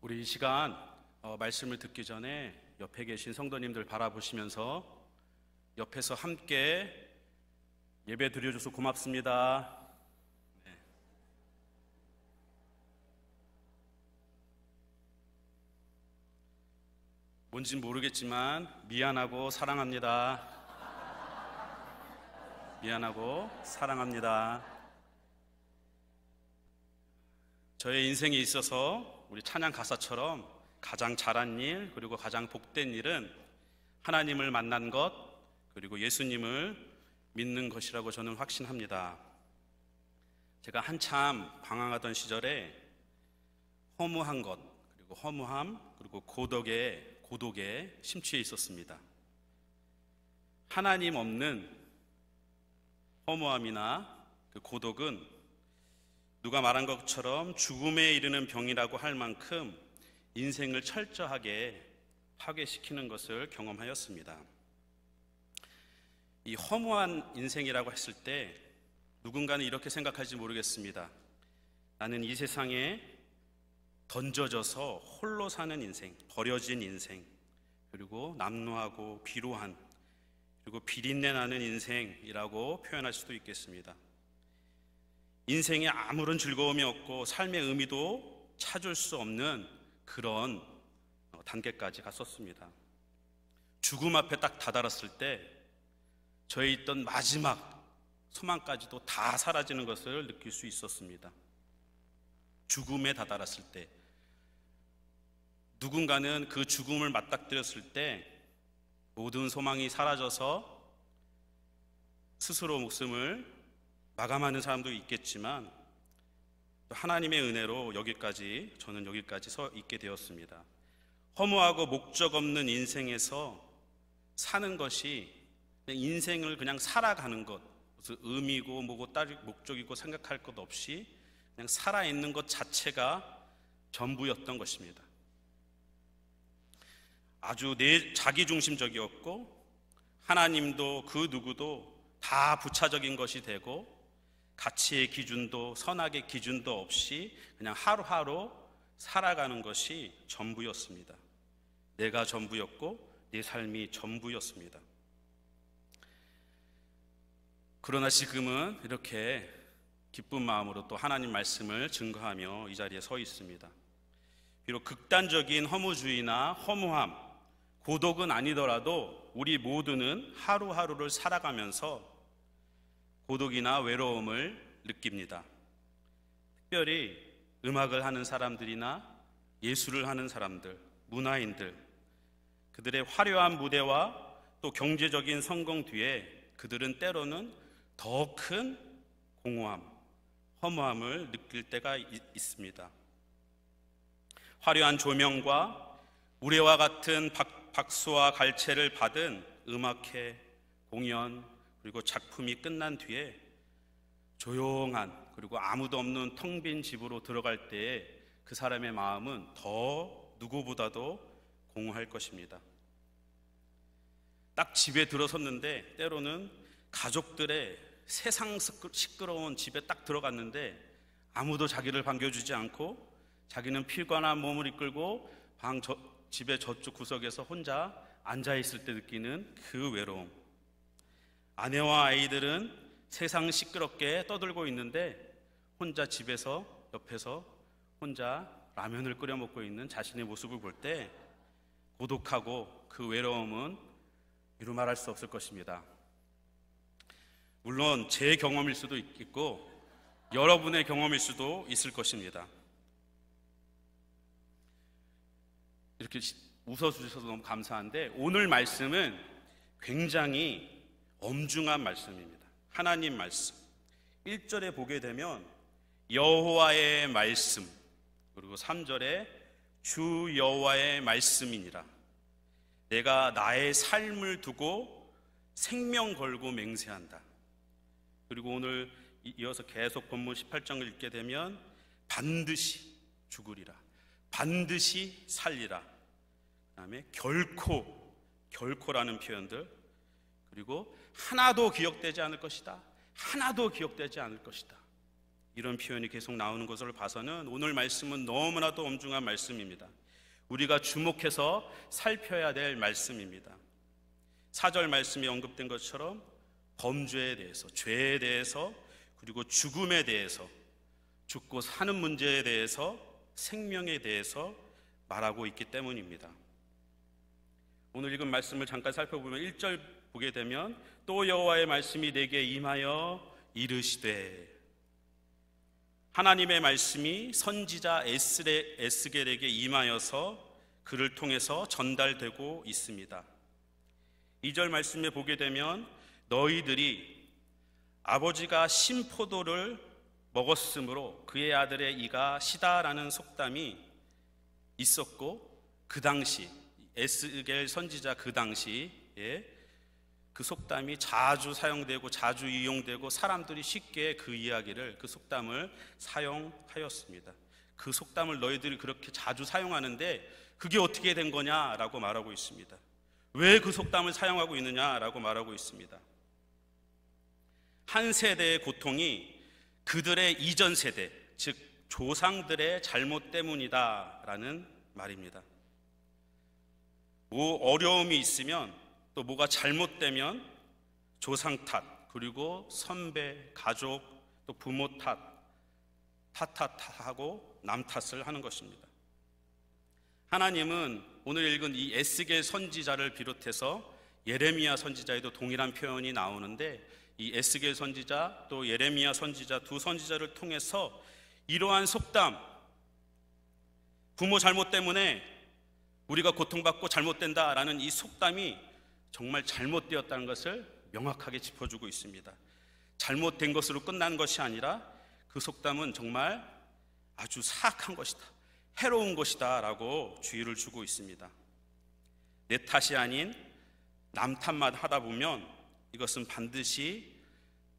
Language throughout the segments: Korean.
우리 이 시간 말씀을 듣기 전에 옆에 계신 성도님들 바라보시면서 옆에서 함께 예배 드려줘서 고맙습니다. 네. 뭔진 모르겠지만 미안하고 사랑합니다. 미안하고 사랑합니다. 저의 인생에 있어서 우리 찬양 가사처럼 가장 잘한 일 그리고 가장 복된 일은 하나님을 만난 것 그리고 예수님을 믿는 것이라고 저는 확신합니다. 제가 한참 방황하던 시절에 허무한 것 그리고 허무함 그리고 고독에 심취해 있었습니다. 하나님 없는 허무함이나 그 고독은 누가 말한 것처럼 죽음에 이르는 병이라고 할 만큼 인생을 철저하게 파괴시키는 것을 경험하였습니다. 이 허무한 인생이라고 했을 때 누군가는 이렇게 생각할지 모르겠습니다. 나는 이 세상에 던져져서 홀로 사는 인생, 버려진 인생, 그리고 남루하고 비루한, 그리고 비린내 나는 인생이라고 표현할 수도 있겠습니다. 인생에 아무런 즐거움이 없고 삶의 의미도 찾을 수 없는 그런 단계까지 갔었습니다. 죽음 앞에 딱 다다랐을 때 저에 있던 마지막 소망까지도 다 사라지는 것을 느낄 수 있었습니다. 죽음에 다다랐을 때 누군가는 그 죽음을 맞닥뜨렸을 때 모든 소망이 사라져서 스스로 목숨을 마감하는 사람도 있겠지만 하나님의 은혜로 저는 여기까지 서 있게 되었습니다. 허무하고 목적 없는 인생에서 사는 것이 그냥 인생을 그냥 살아가는 것, 무슨 의미고 뭐고 따로 목적이고 생각할 것 없이 그냥 살아있는 것 자체가 전부였던 것입니다. 아주 자기중심적이었고 하나님도 그 누구도 다 부차적인 것이 되고 가치의 기준도 선악의 기준도 없이 그냥 하루하루 살아가는 것이 전부였습니다. 내가 전부였고 내 삶이 전부였습니다. 그러나 지금은 이렇게 기쁜 마음으로 또 하나님 말씀을 증거하며 이 자리에 서 있습니다. 비록 극단적인 허무주의나 허무함, 고독은 아니더라도 우리 모두는 하루하루를 살아가면서 고독이나 외로움을 느낍니다. 특별히 음악을 하는 사람들이나 예술을 하는 사람들, 문화인들, 그들의 화려한 무대와 또 경제적인 성공 뒤에 그들은 때로는 더 큰 공허함, 허무함을 느낄 때가 있습니다. 화려한 조명과 우레와 같은 박수와 갈채를 받은 음악회, 공연, 그리고 작품이 끝난 뒤에 조용한 그리고 아무도 없는 텅 빈 집으로 들어갈 때에 그 사람의 마음은 더 누구보다도 공허할 것입니다. 딱 집에 들어섰는데 때로는 가족들의 세상 시끄러운 집에 딱 들어갔는데 아무도 자기를 반겨주지 않고 자기는 피곤한 몸을 이끌고 집의 저쪽 구석에서 혼자 앉아있을 때 느끼는 그 외로움. 아내와 아이들은 세상 시끄럽게 떠들고 있는데 혼자 집에서 옆에서 혼자 라면을 끓여 먹고 있는 자신의 모습을 볼 때 고독하고 그 외로움은 이루 말할 수 없을 것입니다. 물론 제 경험일 수도 있고 여러분의 경험일 수도 있을 것입니다. 이렇게 웃어주셔서 너무 감사한데 오늘 말씀은 굉장히 엄중한 말씀입니다. 하나님 말씀 1절에 보게 되면 여호와의 말씀, 그리고 3절에 주 여호와의 말씀이니라. 내가 나의 삶을 두고 생명 걸고 맹세한다. 그리고 오늘 이어서 계속 본문 18장을 읽게 되면 반드시 죽으리라, 반드시 살리라, 그 다음에 결코라는 표현들, 그리고 하나도 기억되지 않을 것이다, 하나도 기억되지 않을 것이다. 이런 표현이 계속 나오는 것을 봐서는 오늘 말씀은 너무나도 엄중한 말씀입니다. 우리가 주목해서 살펴야 될 말씀입니다. 4절 말씀에 언급된 것처럼 범죄에 대해서, 죄에 대해서, 그리고 죽음에 대해서, 죽고 사는 문제에 대해서, 생명에 대해서 말하고 있기 때문입니다. 오늘 읽은 말씀을 잠깐 살펴보면 1절 보게 되면 또 여호와의 말씀이 내게 임하여 이르시되, 하나님의 말씀이 선지자 에스겔에게 임하여서 그를 통해서 전달되고 있습니다. 2절 말씀에 보게 되면 너희들이 아버지가 신포도를 먹었으므로 그의 아들의 이가 시다라는 속담이 있었고, 그 당시 에스겔 선지자 그 당시에 그 속담이 자주 사용되고 자주 이용되고 사람들이 쉽게 그 이야기를, 그 속담을 사용하였습니다. 그 속담을 너희들이 그렇게 자주 사용하는데 그게 어떻게 된 거냐라고 말하고 있습니다. 왜 그 속담을 사용하고 있느냐라고 말하고 있습니다. 한 세대의 고통이 그들의 이전 세대, 즉 조상들의 잘못 때문이다라는 말입니다. 뭐 어려움이 있으면, 또 뭐가 잘못되면 조상 탓, 그리고 선배, 가족, 또 부모 탓하고 남 탓을 하는 것입니다. 하나님은 오늘 읽은 이 에스겔 선지자를 비롯해서 예레미야 선지자에도 동일한 표현이 나오는데, 이 에스겔 선지자 또 예레미야 선지자 두 선지자를 통해서 이러한 속담, 부모 잘못 때문에 우리가 고통받고 잘못된다라는 이 속담이 정말 잘못되었다는 것을 명확하게 짚어주고 있습니다. 잘못된 것으로 끝난 것이 아니라 그 속담은 정말 아주 사악한 것이다, 해로운 것이다 라고 주의를 주고 있습니다. 내 탓이 아닌 남 탓만 하다 보면 이것은 반드시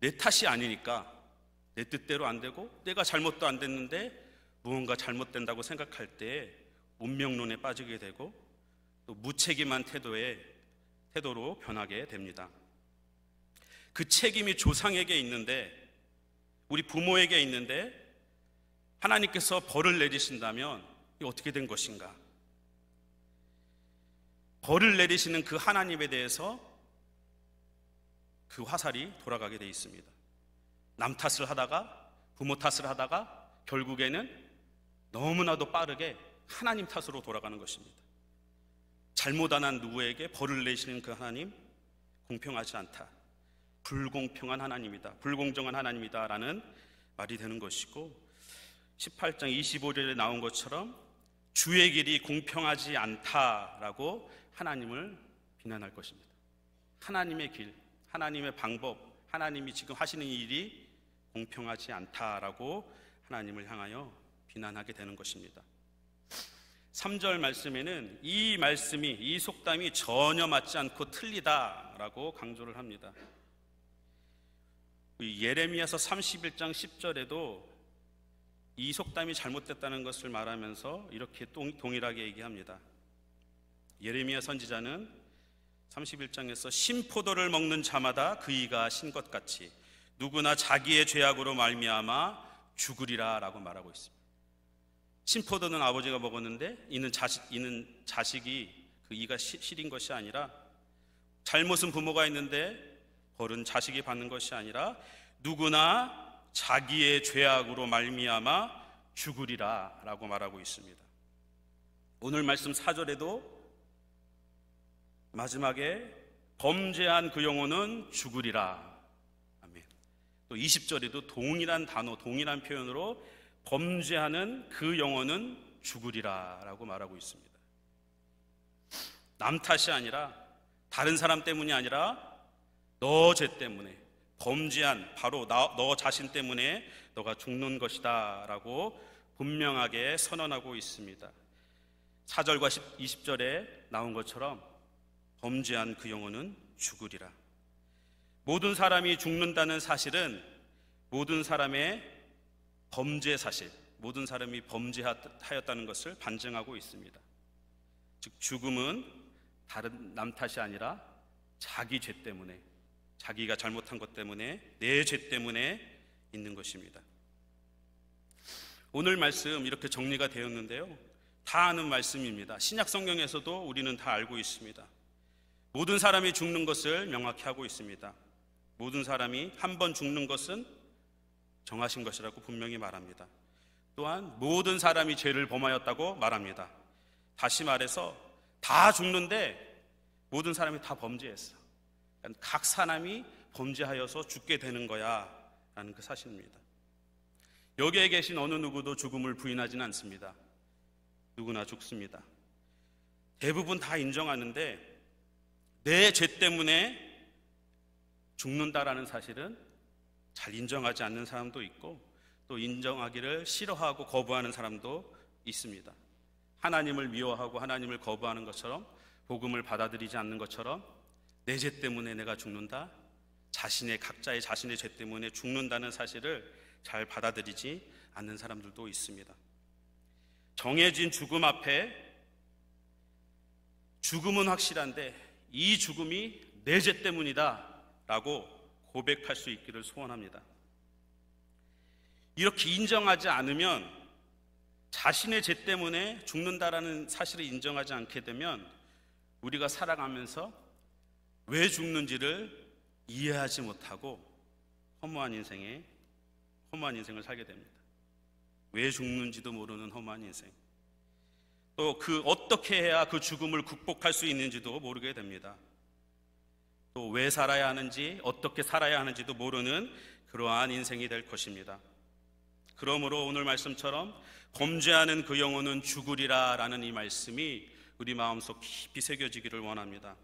내 탓이 아니니까 내 뜻대로 안 되고 내가 잘못도 안 됐는데 무언가 잘못된다고 생각할 때 운명론에 빠지게 되고 또 무책임한 태도로 변하게 됩니다. 그 책임이 조상에게 있는데, 우리 부모에게 있는데 하나님께서 벌을 내리신다면 이게 어떻게 된 것인가? 벌을 내리시는 그 하나님에 대해서 그 화살이 돌아가게 돼 있습니다. 남 탓을 하다가, 부모 탓을 하다가 결국에는 너무나도 빠르게 하나님 탓으로 돌아가는 것입니다. 잘못 안 한 누구에게 벌을 내시는 그 하나님, 공평하지 않다, 불공평한 하나님이다, 불공정한 하나님이다 라는 말이 되는 것이고, 18장 25절에 나온 것처럼 주의 길이 공평하지 않다라고 하나님을 비난할 것입니다. 하나님의 길, 하나님의 방법, 하나님이 지금 하시는 일이 공평하지 않다라고 하나님을 향하여 비난하게 되는 것입니다. 3절 말씀에는 이 말씀이, 이 속담이 전혀 맞지 않고 틀리다라고 강조를 합니다. 예레미야서 31장 10절에도 이 속담이 잘못됐다는 것을 말하면서 이렇게 동일하게 얘기합니다. 예레미야 선지자는 31장에서 신포도를 먹는 자마다 그 이가 신 것 같이 누구나 자기의 죄악으로 말미암아 죽으리라 라고 말하고 있습니다. 신포도는 아버지가 먹었는데 이는 자식이 그 이가 시린 것이 아니라, 잘못은 부모가 있는데 벌은 자식이 받는 것이 아니라 누구나 자기의 죄악으로 말미암아 죽으리라 라고 말하고 있습니다. 오늘 말씀 4절에도 마지막에 범죄한 그 영혼은 죽으리라. 아멘. 또 20절에도 동일한 단어, 동일한 표현으로 범죄하는 그 영혼은 죽으리라 라고 말하고 있습니다. 남 탓이 아니라, 다른 사람 때문이 아니라 너 죄 때문에, 범죄한 바로 너 자신 때문에 너가 죽는 것이다 라고 분명하게 선언하고 있습니다. 4절과 20절에 나온 것처럼 범죄한 그 영혼은 죽으리라. 모든 사람이 죽는다는 사실은 모든 사람의 범죄 사실, 모든 사람이 범죄하였다는 것을 반증하고 있습니다. 즉 죽음은 다른 남 탓이 아니라 자기 죄 때문에, 자기가 잘못한 것 때문에, 내 죄 때문에 있는 것입니다. 오늘 말씀 이렇게 정리가 되었는데요, 다 아는 말씀입니다. 신약 성경에서도 우리는 다 알고 있습니다. 모든 사람이 죽는 것을 명확히 하고 있습니다. 모든 사람이 한 번 죽는 것은 정하신 것이라고 분명히 말합니다. 또한 모든 사람이 죄를 범하였다고 말합니다. 다시 말해서 다 죽는데 모든 사람이 다 범죄했어. 그러니까 각 사람이 범죄하여서 죽게 되는 거야 라는 그 사실입니다. 여기에 계신 어느 누구도 죽음을 부인하지는 않습니다. 누구나 죽습니다. 대부분 다 인정하는데 내 죄 때문에 죽는다라는 사실은 잘 인정하지 않는 사람도 있고, 또 인정하기를 싫어하고 거부하는 사람도 있습니다. 하나님을 미워하고 하나님을 거부하는 것처럼, 복음을 받아들이지 않는 것처럼 내 죄 때문에 내가 죽는다, 각자의 자신의 죄 때문에 죽는다는 사실을 잘 받아들이지 않는 사람들도 있습니다. 정해진 죽음 앞에 죽음은 확실한데 이 죽음이 내 죄 때문이다 라고 고백할 수 있기를 소원합니다. 이렇게 인정하지 않으면, 자신의 죄 때문에 죽는다라는 사실을 인정하지 않게 되면 우리가 살아가면서 왜 죽는지를 이해하지 못하고 허무한 인생을 살게 됩니다. 왜 죽는지도 모르는 허무한 인생, 또 어떻게 해야 그 죽음을 극복할 수 있는지도 모르게 됩니다. 또 왜 살아야 하는지, 어떻게 살아야 하는지도 모르는 그러한 인생이 될 것입니다. 그러므로 오늘 말씀처럼 범죄하는 그 영혼은 죽으리라 라는 이 말씀이 우리 마음속 깊이 새겨지기를 원합니다.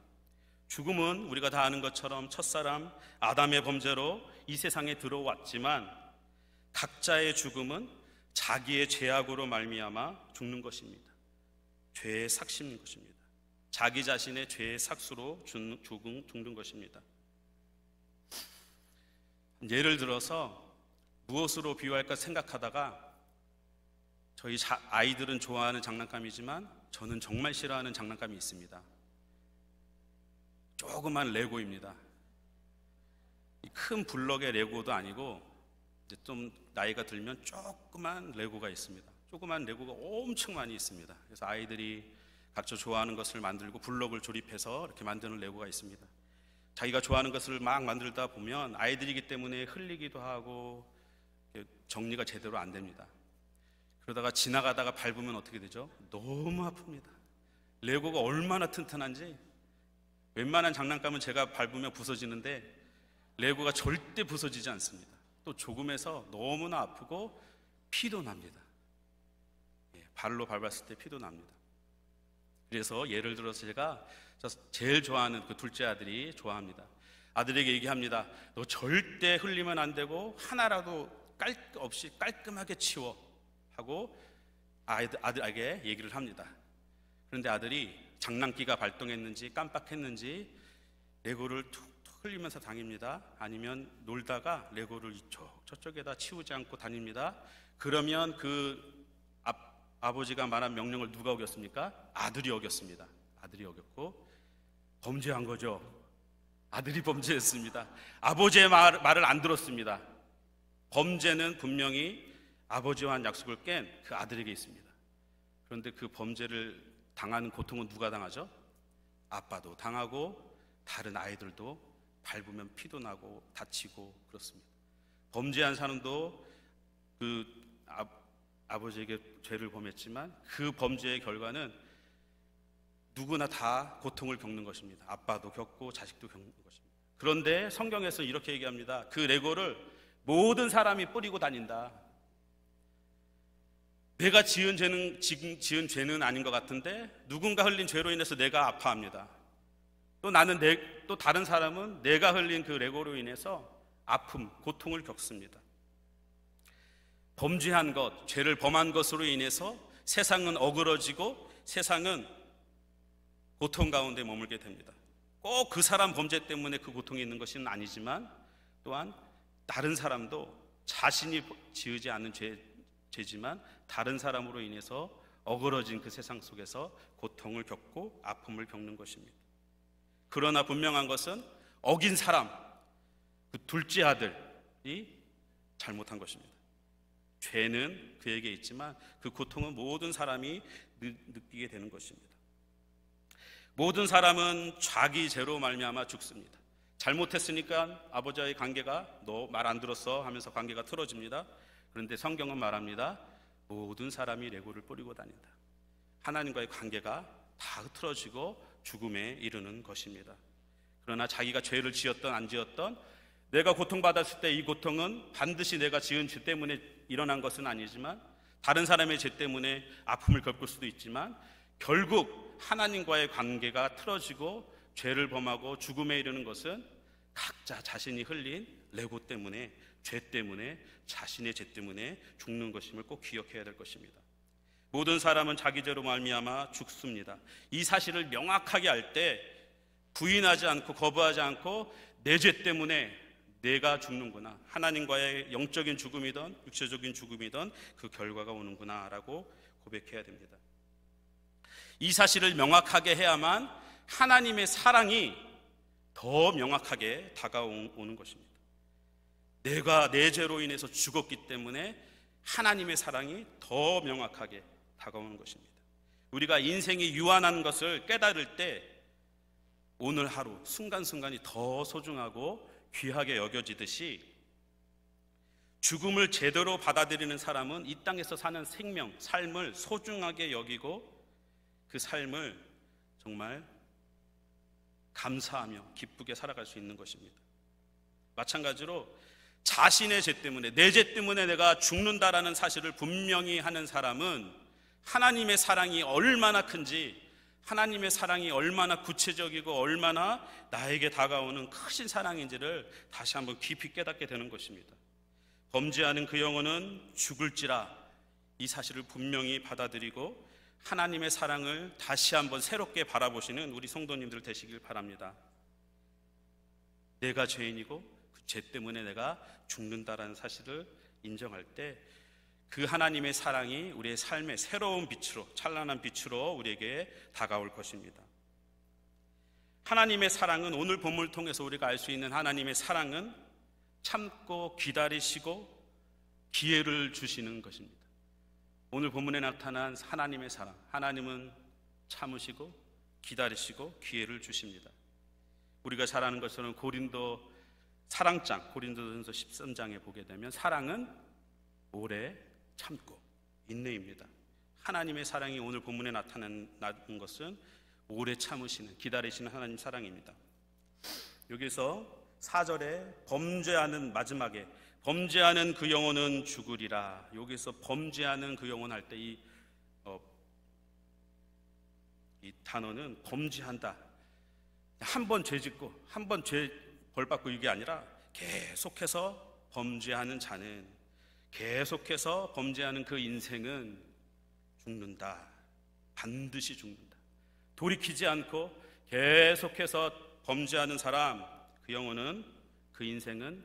죽음은 우리가 다 아는 것처럼 첫사람 아담의 범죄로 이 세상에 들어왔지만, 각자의 죽음은 자기의 죄악으로 말미암아 죽는 것입니다. 죄의 삭심인 것입니다. 자기 자신의 죄의 삭수로 죽는 것입니다. 예를 들어서 무엇으로 비유할까 생각하다가, 저희 아이들은 좋아하는 장난감이지만 저는 정말 싫어하는 장난감이 있습니다. 조그만 레고입니다. 큰 블럭의 레고도 아니고, 이제 좀 나이가 들면 조그만 레고가 있습니다. 조그만 레고가 엄청 많이 있습니다. 그래서 아이들이 각자 좋아하는 것을 만들고 블럭을 조립해서 이렇게 만드는 레고가 있습니다. 자기가 좋아하는 것을 막 만들다 보면 아이들이기 때문에 흘리기도 하고 정리가 제대로 안 됩니다. 그러다가 지나가다가 밟으면 어떻게 되죠? 너무 아픕니다. 레고가 얼마나 튼튼한지, 웬만한 장난감은 제가 밟으면 부서지는데 레고가 절대 부서지지 않습니다. 또 조금해서 너무나 아프고 피도 납니다. 발로 밟았을 때 피도 납니다. 그래서 예를 들어서 제가 제일 좋아하는 그 둘째 아들이 좋아합니다. 아들에게 얘기합니다. 너 절대 흘리면 안 되고 하나라도 없이 깔끔하게 치워 하고 아들에게 얘기를 합니다. 그런데 아들이 장난기가 발동했는지 깜빡했는지 레고를 툭툭 흘리면서 다닙니다. 아니면 놀다가 레고를 저쪽에다 치우지 않고 다닙니다. 그러면 아버지가 말한 명령을 누가 어겼습니까? 아들이 어겼습니다. 아들이 어겼고 범죄한 거죠. 아들이 범죄했습니다. 아버지의 말을 안 들었습니다. 범죄는 분명히 아버지와 한 약속을 깬 그 아들에게 있습니다. 그런데 그 범죄를 당하는 고통은 누가 당하죠? 아빠도 당하고 다른 아이들도 밟으면 피도 나고 다치고 그렇습니다. 범죄한 사람도 아버지에게 죄를 범했지만 그 범죄의 결과는 누구나 다 고통을 겪는 것입니다. 아빠도 겪고 자식도 겪는 것입니다. 그런데 성경에서 이렇게 얘기합니다. 그 레고를 모든 사람이 뿌리고 다닌다. 내가 지은 죄는 아닌 것 같은데 누군가 흘린 죄로 인해서 내가 아파합니다. 또 다른 사람은 내가 흘린 그 레고로 인해서 아픔, 고통을 겪습니다. 범죄한 것, 죄를 범한 것으로 인해서 세상은 어그러지고 세상은 고통 가운데 머물게 됩니다. 꼭 그 사람 범죄 때문에 그 고통이 있는 것은 아니지만, 또한 다른 사람도 자신이 지으지 않은 죄지만 다른 사람으로 인해서 어그러진 그 세상 속에서 고통을 겪고 아픔을 겪는 것입니다. 그러나 분명한 것은 어긴 사람, 그 둘째 아들이 잘못한 것입니다. 죄는 그에게 있지만 그 고통은 모든 사람이 느끼게 되는 것입니다. 모든 사람은 자기 죄로 말미암아 죽습니다. 잘못했으니까 아버지와의 관계가 너 말 안 들었어 하면서 관계가 틀어집니다. 그런데 성경은 말합니다. 모든 사람이 레고를 뿌리고 다닌다. 하나님과의 관계가 다 틀어지고 죽음에 이르는 것입니다. 그러나 자기가 죄를 지었던 안 지었던, 내가 고통받았을 때 이 고통은 반드시 내가 지은 죄 때문에 일어난 것은 아니지만, 다른 사람의 죄 때문에 아픔을 겪을 수도 있지만, 결국 하나님과의 관계가 틀어지고 죄를 범하고 죽음에 이르는 것은 각자 자신이 흘린 레고 때문에, 죄 때문에, 자신의 죄 때문에 죽는 것임을 꼭 기억해야 될 것입니다. 모든 사람은 자기 죄로 말미암아 죽습니다. 이 사실을 명확하게 알 때 부인하지 않고 거부하지 않고 내 죄 때문에 내가 죽는구나, 하나님과의 영적인 죽음이든 육체적인 죽음이든 그 결과가 오는구나 라고 고백해야 됩니다. 이 사실을 명확하게 해야만 하나님의 사랑이 더 명확하게 다가오는 것입니다. 내가 내 죄로 인해서 죽었기 때문에 하나님의 사랑이 더 명확하게 다가오는 것입니다. 우리가 인생이 유한한 것을 깨달을 때 오늘 하루 순간순간이 더 소중하고 귀하게 여겨지듯이, 죽음을 제대로 받아들이는 사람은 이 땅에서 사는 생명, 삶을 소중하게 여기고 그 삶을 정말 감사하며 기쁘게 살아갈 수 있는 것입니다. 마찬가지로 자신의 죄 때문에, 내 죄 때문에 내가 죽는다라는 사실을 분명히 하는 사람은 하나님의 사랑이 얼마나 큰지, 하나님의 사랑이 얼마나 구체적이고 얼마나 나에게 다가오는 크신 사랑인지를 다시 한번 깊이 깨닫게 되는 것입니다. 범죄하는 그 영혼은 죽을지라, 이 사실을 분명히 받아들이고 하나님의 사랑을 다시 한번 새롭게 바라보시는 우리 성도님들 되시길 바랍니다. 내가 죄인이고 그 죄 때문에 내가 죽는다라는 사실을 인정할 때 그 하나님의 사랑이 우리의 삶의 새로운 빛으로, 찬란한 빛으로 우리에게 다가올 것입니다. 하나님의 사랑은, 오늘 본문을 통해서 우리가 알 수 있는 하나님의 사랑은 참고 기다리시고 기회를 주시는 것입니다. 오늘 본문에 나타난 하나님의 사랑, 하나님은 참으시고 기다리시고 기회를 주십니다. 우리가 잘 아는 것처럼 고린도 사랑장, 고린도전서 13장에 보게 되면 사랑은 오래 참고 인내입니다. 하나님의 사랑이 오늘 본문에 나타난 것은 오래 참으시는, 기다리시는 하나님 사랑입니다. 여기서 4절에 범죄하는, 마지막에 범죄하는 그 영혼은 죽으리라. 여기서 범죄하는 그 영혼 할 때 이 단어는 범죄한다, 한 번 죄 짓고 한 번 죄 벌받고 이게 아니라 계속해서 범죄하는 자는, 계속해서 범죄하는 그 인생은 죽는다. 반드시 죽는다. 돌이키지 않고 계속해서 범죄하는 사람, 그 영혼은, 그 인생은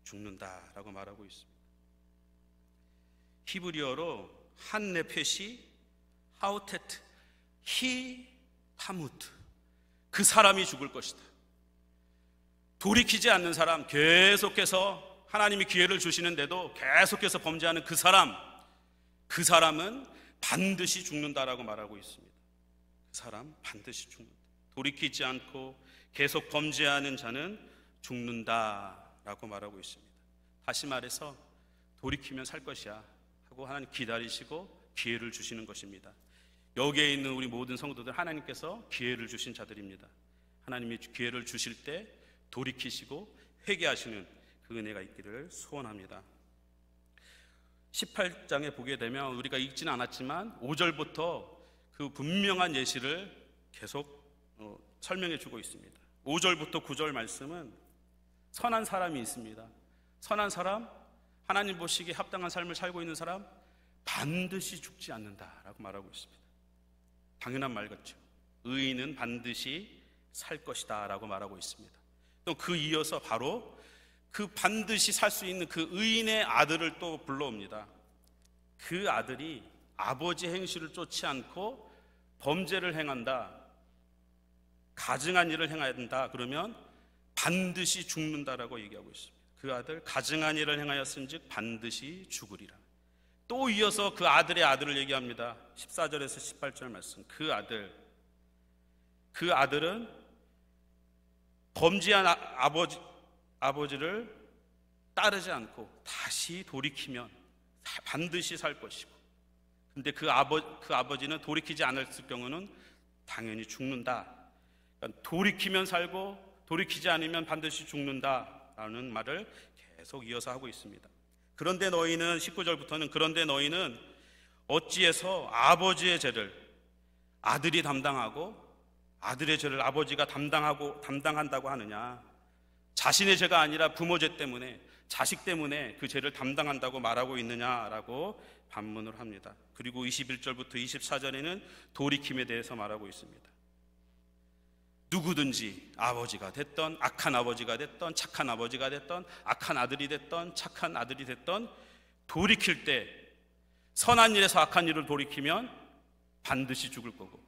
죽는다라고 말하고 있습니다. 히브리어로 한 네펫이 하우테트 히 타무트, 그 사람이 죽을 것이다. 돌이키지 않는 사람, 계속해서 하나님이 기회를 주시는데도 계속해서 범죄하는 그 사람은 반드시 죽는다라고 말하고 있습니다. 그 사람 반드시 죽는다. 돌이키지 않고 계속 범죄하는 자는 죽는다라고 말하고 있습니다. 다시 말해서 돌이키면 살 것이야 하고 하나님 기다리시고 기회를 주시는 것입니다. 여기에 있는 우리 모든 성도들, 하나님께서 기회를 주신 자들입니다. 하나님이 기회를 주실 때 돌이키시고 회개하시는 그 은혜가 있기를 소원합니다. 18장에 보게 되면 우리가 읽지는 않았지만 5절부터 그 분명한 예시를 계속 설명해 주고 있습니다. 5절부터 9절 말씀은 선한 사람이 있습니다. 선한 사람, 하나님 보시기에 합당한 삶을 살고 있는 사람 반드시 죽지 않는다라고 말하고 있습니다. 당연한 말 같죠. 의인은 반드시 살 것이다 라고 말하고 있습니다. 또 그 이어서 바로 그 반드시 살 수 있는 그 의인의 아들을 또 불러옵니다. 그 아들이 아버지 행실을 쫓지 않고 범죄를 행한다, 가증한 일을 행해야 된다, 그러면 반드시 죽는다라고 얘기하고 있습니다. 그 아들 가증한 일을 행하였은즉 반드시 죽으리라. 또 이어서 그 아들의 아들을 얘기합니다. 14절에서 18절 말씀. 그 아들은 범죄한 아버지를 따르지 않고 다시 돌이키면 반드시 살 것이고, 근데 그 아버지는 돌이키지 않았을 경우는 당연히 죽는다. 그러니까 돌이키면 살고 돌이키지 않으면 반드시 죽는다라는 말을 계속 이어서 하고 있습니다. 그런데 너희는 19절부터는 그런데 너희는 어찌해서 아버지의 죄를 아들이 담당하고 아들의 죄를 아버지가 담당한다고 하느냐. 자신의 죄가 아니라 부모 죄 때문에, 자식 때문에 그 죄를 담당한다고 말하고 있느냐라고 반문을 합니다. 그리고 21절부터 24절에는 돌이킴에 대해서 말하고 있습니다. 누구든지 아버지가 됐던 악한 아버지가 됐던 착한 아버지가 됐던 악한 아들이 됐던 착한 아들이 됐던 돌이킬 때 선한 일에서 악한 일을 돌이키면 반드시 죽을 거고,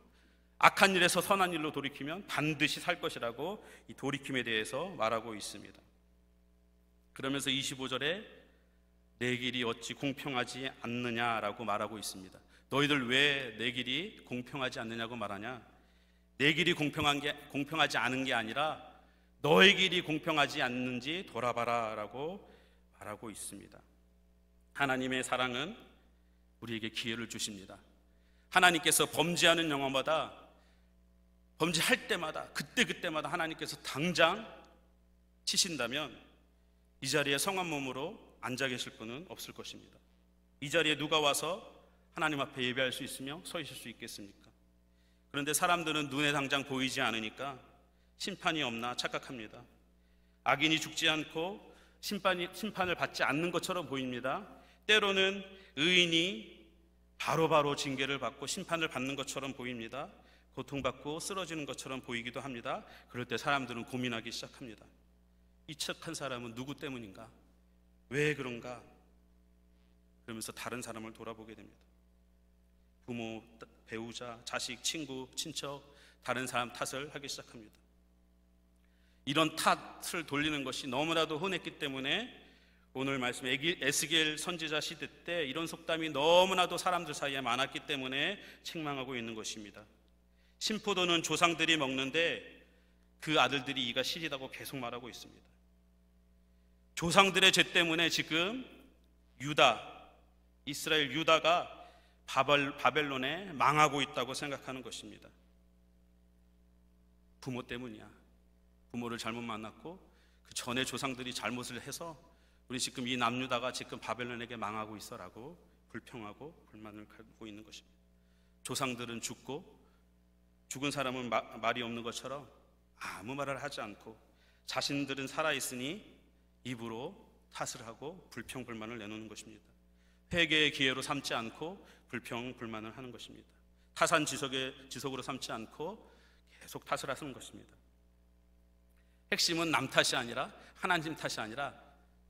악한 일에서 선한 일로 돌이키면 반드시 살 것이라고 이 돌이킴에 대해서 말하고 있습니다. 그러면서 25절에 내 길이 어찌 공평하지 않느냐라고 말하고 있습니다. 너희들 왜 내 길이 공평하지 않느냐고 말하냐? 내 길이 공평하지 않은 게 아니라 너의 길이 공평하지 않는지 돌아봐라 라고 말하고 있습니다. 하나님의 사랑은 우리에게 기회를 주십니다. 하나님께서 범죄하는 영혼마다, 범죄할 때마다 그때마다 하나님께서 당장 치신다면 이 자리에 성한 몸으로 앉아 계실 분은 없을 것입니다. 이 자리에 누가 와서 하나님 앞에 예배할 수 있으며 서 있을 수 있겠습니까? 그런데 사람들은 눈에 당장 보이지 않으니까 심판이 없나 착각합니다. 악인이 죽지 않고 심판을 받지 않는 것처럼 보입니다. 때로는 의인이 바로바로 징계를 받고 심판을 받는 것처럼 보입니다. 고통받고 쓰러지는 것처럼 보이기도 합니다. 그럴 때 사람들은 고민하기 시작합니다. 이 착한 사람은 누구 때문인가? 왜 그런가? 그러면서 다른 사람을 돌아보게 됩니다. 부모, 배우자, 자식, 친구, 친척, 다른 사람 탓을 하기 시작합니다. 이런 탓을 돌리는 것이 너무나도 흔했기 때문에 오늘 말씀 에스겔 선지자 시대 때 이런 속담이 너무나도 사람들 사이에 많았기 때문에 책망하고 있는 것입니다. 신포도는 조상들이 먹는데 그 아들들이 이가 시리다고 계속 말하고 있습니다. 조상들의 죄 때문에 지금 이스라엘 유다가 바벨론에 망하고 있다고 생각하는 것입니다. 부모 때문이야. 부모를 잘못 만났고 그 전에 조상들이 잘못을 해서 우리 지금 이 남유다가 지금 바벨론에게 망하고 있어라고 불평하고 불만을 갖고 있는 것입니다. 조상들은 죽고 죽은 사람은 말이 없는 것처럼 아무 말을 하지 않고 자신들은 살아있으니 입으로 탓을 하고 불평 불만을 내놓는 것입니다. 회개의 기회로 삼지 않고 불평 불만을 하는 것입니다. 타산지석으로 삼지 않고 계속 탓을 하는 것입니다. 핵심은 남 탓이 아니라 하나님 탓이 아니라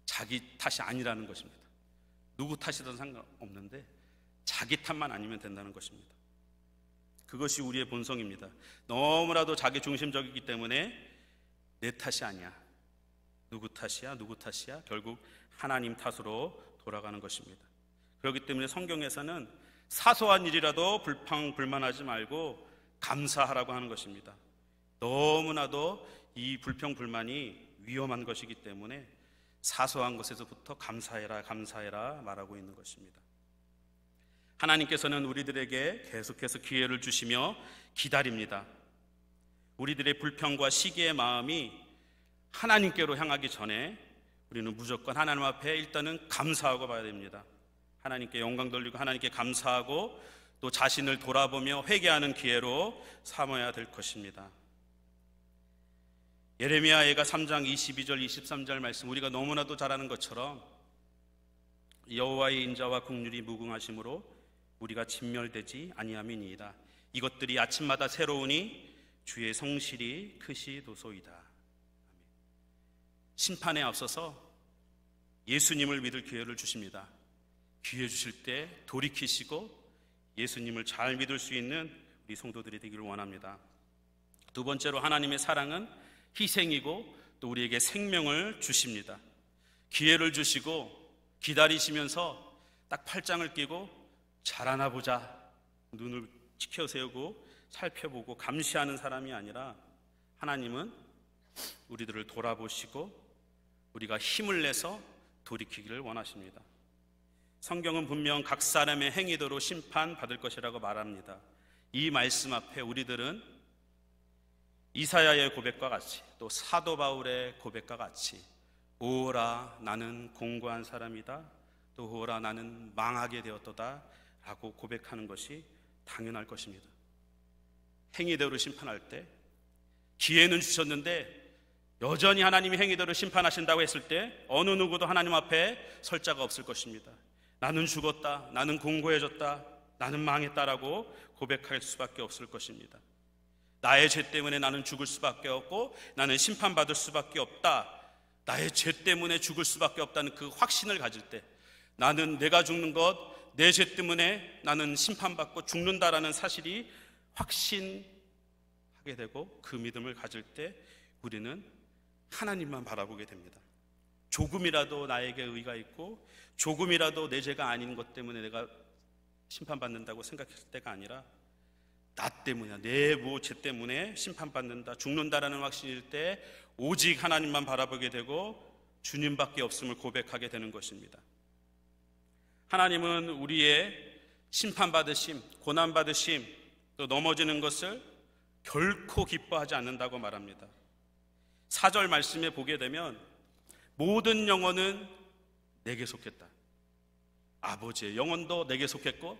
자기 탓이 아니라는 것입니다. 누구 탓이든 상관없는데 자기 탓만 아니면 된다는 것입니다. 그것이 우리의 본성입니다. 너무나도 자기 중심적이기 때문에 내 탓이 아니야, 누구 탓이야 결국 하나님 탓으로 돌아가는 것입니다. 그렇기 때문에 성경에서는 사소한 일이라도 불평불만하지 말고 감사하라고 하는 것입니다. 너무나도 이 불평불만이 위험한 것이기 때문에 사소한 것에서부터 감사해라 말하고 있는 것입니다. 하나님께서는 우리들에게 계속해서 기회를 주시며 기다립니다. 우리들의 불평과 시기의 마음이 하나님께로 향하기 전에 우리는 무조건 하나님 앞에 일단은 감사하고 봐야 됩니다. 하나님께 영광 돌리고 하나님께 감사하고 또 자신을 돌아보며 회개하는 기회로 삼아야 될 것입니다. 예레미야가 3장 22절 23절 말씀, 우리가 너무나도 잘 아는 것처럼 여호와의 인자와 긍휼이 무궁하심으로 우리가 진멸되지 아니함이니이다. 이것들이 아침마다 새로우니 주의 성실이 크시도소이다. 심판에 앞서서 예수님을 믿을 기회를 주십니다. 기회 주실 때 돌이키시고 예수님을 잘 믿을 수 있는 우리 성도들이 되기를 원합니다. 두 번째로 하나님의 사랑은 희생이고 또 우리에게 생명을 주십니다. 기회를 주시고 기다리시면서 딱 팔짱을 끼고 잘하나 보자, 눈을 치켜 세우고 살펴보고 감시하는 사람이 아니라 하나님은 우리들을 돌아보시고 우리가 힘을 내서 돌이키기를 원하십니다. 성경은 분명 각 사람의 행위대로 심판받을 것이라고 말합니다. 이 말씀 앞에 우리들은 이사야의 고백과 같이, 또 사도 바울의 고백과 같이, 오라 나는 공고한 사람이다, 또 오라 나는 망하게 되었도다 라고 고백하는 것이 당연할 것입니다. 행위대로 심판할 때 기회는 주셨는데 여전히 하나님이 행위대로 심판하신다고 했을 때 어느 누구도 하나님 앞에 설 자가 없을 것입니다. 나는 죽었다, 나는 공고해졌다, 나는 망했다라고 고백할 수밖에 없을 것입니다. 나의 죄 때문에 나는 죽을 수밖에 없고 나는 심판받을 수밖에 없다, 나의 죄 때문에 죽을 수밖에 없다는 그 확신을 가질 때, 나는 내가 죽는 것, 내 죄 때문에 나는 심판받고 죽는다라는 사실이 확신하게 되고 그 믿음을 가질 때 우리는 하나님만 바라보게 됩니다. 조금이라도 나에게 의가 있고 조금이라도 내 죄가 아닌 것 때문에 내가 심판받는다고 생각했을 때가 아니라 나 때문이야, 내 죄 때문에 심판받는다, 죽는다라는 확신일 때 오직 하나님만 바라보게 되고 주님밖에 없음을 고백하게 되는 것입니다. 하나님은 우리의 심판받으심, 고난받으심, 또 넘어지는 것을 결코 기뻐하지 않는다고 말합니다. 4절 말씀에 보게 되면 모든 영혼은 내게 속했다. 아버지의 영혼도 내게 속했고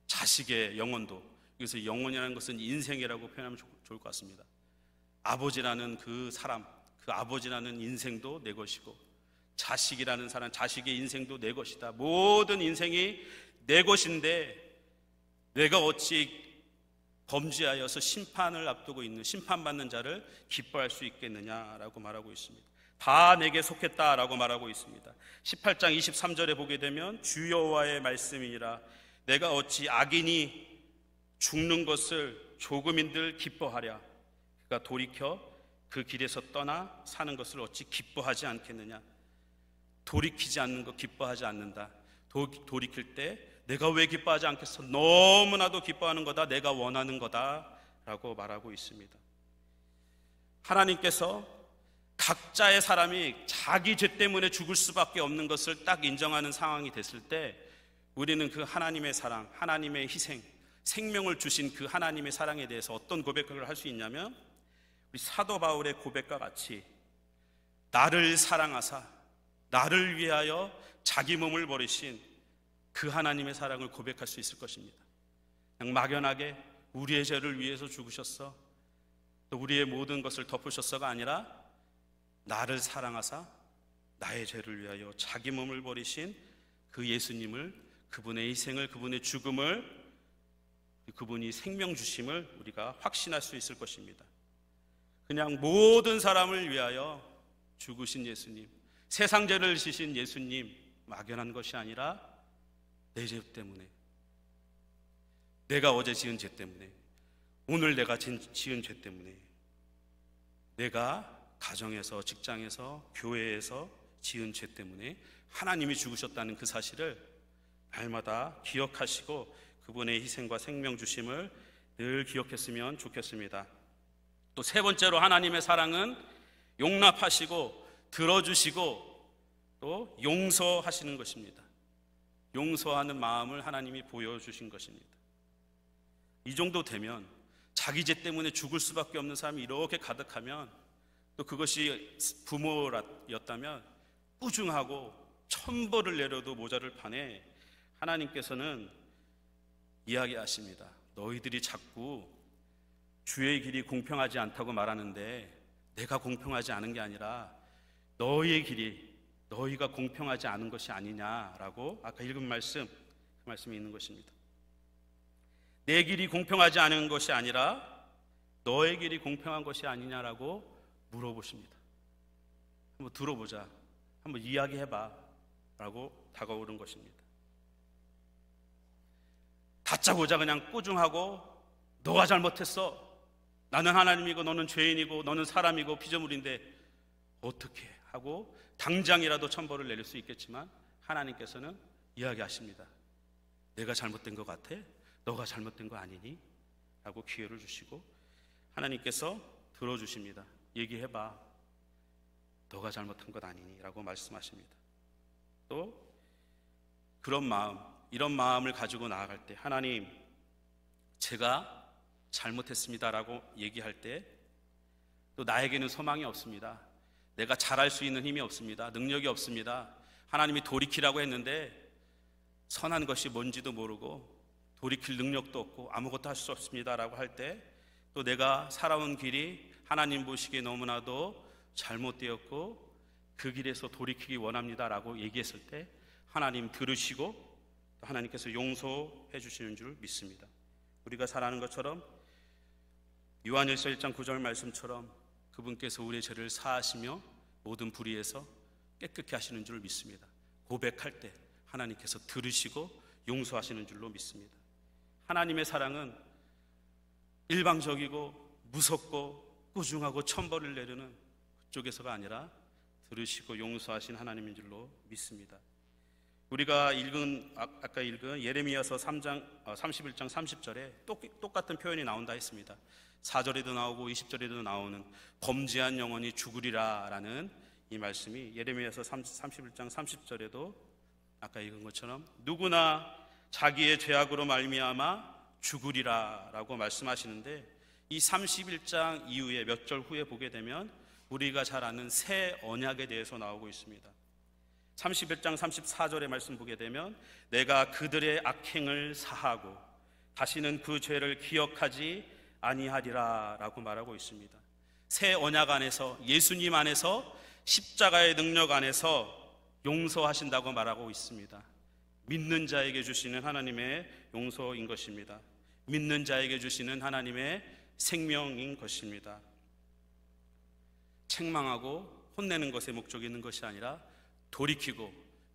자식의 영혼도, 여기서 영혼이라는 것은 인생이라고 표현하면 좋을 것 같습니다. 아버지라는 그 사람, 그 아버지라는 인생도 내 것이고 자식이라는 사람, 자식의 인생도 내 것이다. 모든 인생이 내 것인데 내가 어찌 범죄하여서 심판을 앞두고 있는 심판받는 자를 기뻐할 수 있겠느냐라고 말하고 있습니다. 다 내게 속했다라고 말하고 있습니다. 18장 23절에 보게 되면 주 여호와의 말씀이니라, 내가 어찌 악인이 죽는 것을 조금인들 기뻐하랴, 그가 돌이켜 그 길에서 떠나 사는 것을 어찌 기뻐하지 않겠느냐. 돌이키지 않는 것 기뻐하지 않는다. 돌이킬 때 내가 왜 기뻐하지 않겠어? 너무나도 기뻐하는 거다, 내가 원하는 거다 라고 말하고 있습니다. 하나님께서 각자의 사람이 자기 죄 때문에 죽을 수밖에 없는 것을 딱 인정하는 상황이 됐을 때 우리는 그 하나님의 사랑, 하나님의 희생, 생명을 주신 그 하나님의 사랑에 대해서 어떤 고백을 할 수 있냐면, 우리 사도 바울의 고백과 같이 나를 사랑하사 나를 위하여 자기 몸을 버리신 그 하나님의 사랑을 고백할 수 있을 것입니다. 그냥 막연하게 우리의 죄를 위해서 죽으셨어, 또 우리의 모든 것을 덮으셨어가 아니라 나를 사랑하사 나의 죄를 위하여 자기 몸을 버리신 그 예수님을, 그분의 희생을, 그분의 죽음을, 그분이 생명 주심을 우리가 확신할 수 있을 것입니다. 그냥 모든 사람을 위하여 죽으신 예수님, 세상 죄를 지신 예수님, 막연한 것이 아니라 내 죄 때문에, 내가 어제 지은 죄 때문에, 오늘 내가 지은 죄 때문에, 내가 가정에서, 직장에서, 교회에서 지은 죄 때문에 하나님이 죽으셨다는 그 사실을 날마다 기억하시고 그분의 희생과 생명 주심을 늘 기억했으면 좋겠습니다. 또 세 번째로 하나님의 사랑은 용납하시고 들어주시고 또 용서하시는 것입니다. 용서하는 마음을 하나님이 보여주신 것입니다. 이 정도 되면, 자기 죄 때문에 죽을 수밖에 없는 사람이 이렇게 가득하면, 또 그것이 부모였다면 꾸중하고 천벌을 내려도 모자를 판에 하나님께서는 이야기하십니다. 너희들이 자꾸 주의 길이 공평하지 않다고 말하는데 내가 공평하지 않은 게 아니라 너희의 길이, 너희가 공평하지 않은 것이 아니냐라고 아까 읽은 말씀, 그 말씀이 있는 것입니다. 내 길이 공평하지 않은 것이 아니라 너의 길이 공평한 것이 아니냐라고 물어보십니다. 한번 들어보자, 한번 이야기해봐 라고 다가오는 것입니다. 다짜고짜 그냥 꾸중하고 너가 잘못했어, 나는 하나님이고 너는 죄인이고 너는 사람이고 피조물인데 어떻게 하고 당장이라도 천벌을 내릴 수 있겠지만, 하나님께서는 이야기하십니다. 내가 잘못된 것 같아? 너가 잘못된 거 아니니? 라고 기회를 주시고 하나님께서 들어주십니다. 얘기해봐. 너가 잘못한 것 아니니? 라고 말씀하십니다. 또 그런 마음, 이런 마음을 가지고 나아갈 때 하나님, 제가 잘못했습니다 라고 얘기할 때 또 나에게는 소망이 없습니다. 내가 잘할 수 있는 힘이 없습니다. 능력이 없습니다. 하나님이 돌이키라고 했는데 선한 것이 뭔지도 모르고 돌이킬 능력도 없고 아무것도 할 수 없습니다 라고 할 때 또 내가 살아온 길이 하나님 보시기에 너무나도 잘못되었고 그 길에서 돌이키기 원합니다 라고 얘기했을 때 하나님 들으시고 또 하나님께서 용서해 주시는 줄 믿습니다. 우리가 잘 아는 것처럼 요한일서 1장 9절 말씀처럼 그분께서 우리의 죄를 사하시며 모든 불의에서 깨끗게 하시는 줄 믿습니다. 고백할 때 하나님께서 들으시고 용서하시는 줄로 믿습니다. 하나님의 사랑은 일방적이고 무섭고 꾸중하고 천벌을 내리는 그쪽에서가 아니라 들으시고 용서하신 하나님인 줄로 믿습니다. 우리가 아까 읽은 예레미야서 31장 30절에 똑같은 표현이 나온다 했습니다. 4절에도 나오고 20절에도 나오는 범죄한 영혼이 죽으리라 라는 이 말씀이 예레미야서 31장 30절에도 아까 읽은 것처럼 누구나 자기의 죄악으로 말미암아 죽으리라 라고 말씀하시는데 이 31장 이후에 몇 절 후에 보게 되면 우리가 잘 아는 새 언약에 대해서 나오고 있습니다. 31장 34절의 말씀 보게 되면 내가 그들의 악행을 사하고 다시는 그 죄를 기억하지 아니하리라 라고 말하고 있습니다. 새 언약 안에서 예수님 안에서 십자가의 능력 안에서 용서하신다고 말하고 있습니다. 믿는 자에게 주시는 하나님의 용서인 것입니다. 믿는 자에게 주시는 하나님의 생명인 것입니다. 책망하고 혼내는 것에 목적이 있는 것이 아니라 돌이키고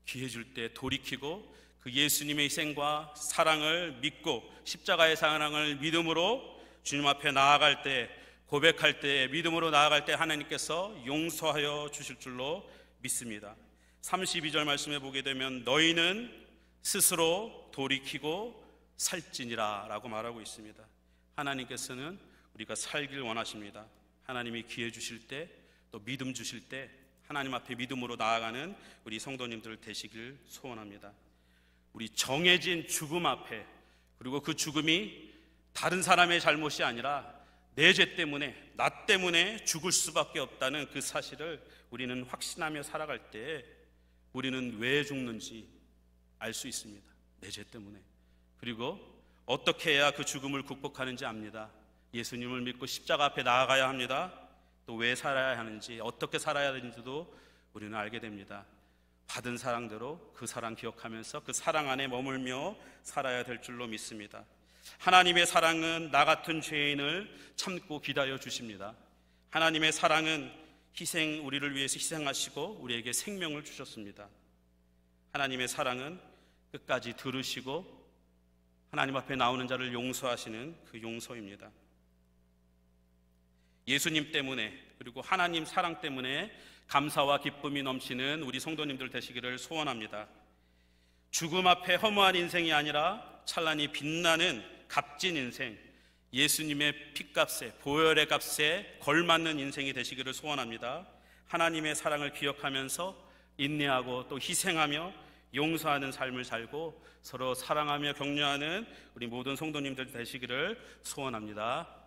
기회 줄 때 돌이키고 그 예수님의 희생과 사랑을 믿고 십자가의 사랑을 믿음으로 주님 앞에 나아갈 때 고백할 때 믿음으로 나아갈 때 하나님께서 용서하여 주실 줄로 믿습니다. 32절 말씀에 보게 되면 너희는 스스로 돌이키고 살지니라 라고 말하고 있습니다. 하나님께서는 우리가 살길 원하십니다. 하나님이 기회 주실 때 또 믿음 주실 때 하나님 앞에 믿음으로 나아가는 우리 성도님들 되시길 소원합니다. 우리 정해진 죽음 앞에 그리고 그 죽음이 다른 사람의 잘못이 아니라 내 죄 때문에 나 때문에 죽을 수밖에 없다는 그 사실을 우리는 확신하며 살아갈 때 우리는 왜 죽는지 알 수 있습니다. 내 죄 때문에. 그리고 어떻게 해야 그 죽음을 극복하는지 압니다. 예수님을 믿고 십자가 앞에 나아가야 합니다. 또 왜 살아야 하는지 어떻게 살아야 하는지도 우리는 알게 됩니다. 받은 사랑대로 그 사랑 기억하면서 그 사랑 안에 머물며 살아야 될 줄로 믿습니다. 하나님의 사랑은 나 같은 죄인을 참고 기다려 주십니다. 하나님의 사랑은 우리를 위해서 희생하시고 우리에게 생명을 주셨습니다. 하나님의 사랑은 끝까지 들으시고 하나님 앞에 나오는 자를 용서하시는 그 용서입니다. 예수님 때문에 그리고 하나님 사랑 때문에 감사와 기쁨이 넘치는 우리 성도님들 되시기를 소원합니다. 죽음 앞에 허무한 인생이 아니라 찬란히 빛나는 값진 인생, 예수님의 핏값에 보혈의 값에 걸맞는 인생이 되시기를 소원합니다. 하나님의 사랑을 기억하면서 인내하고 또 희생하며 용서하는 삶을 살고 서로 사랑하며 격려하는 우리 모든 성도님들 되시기를 소원합니다.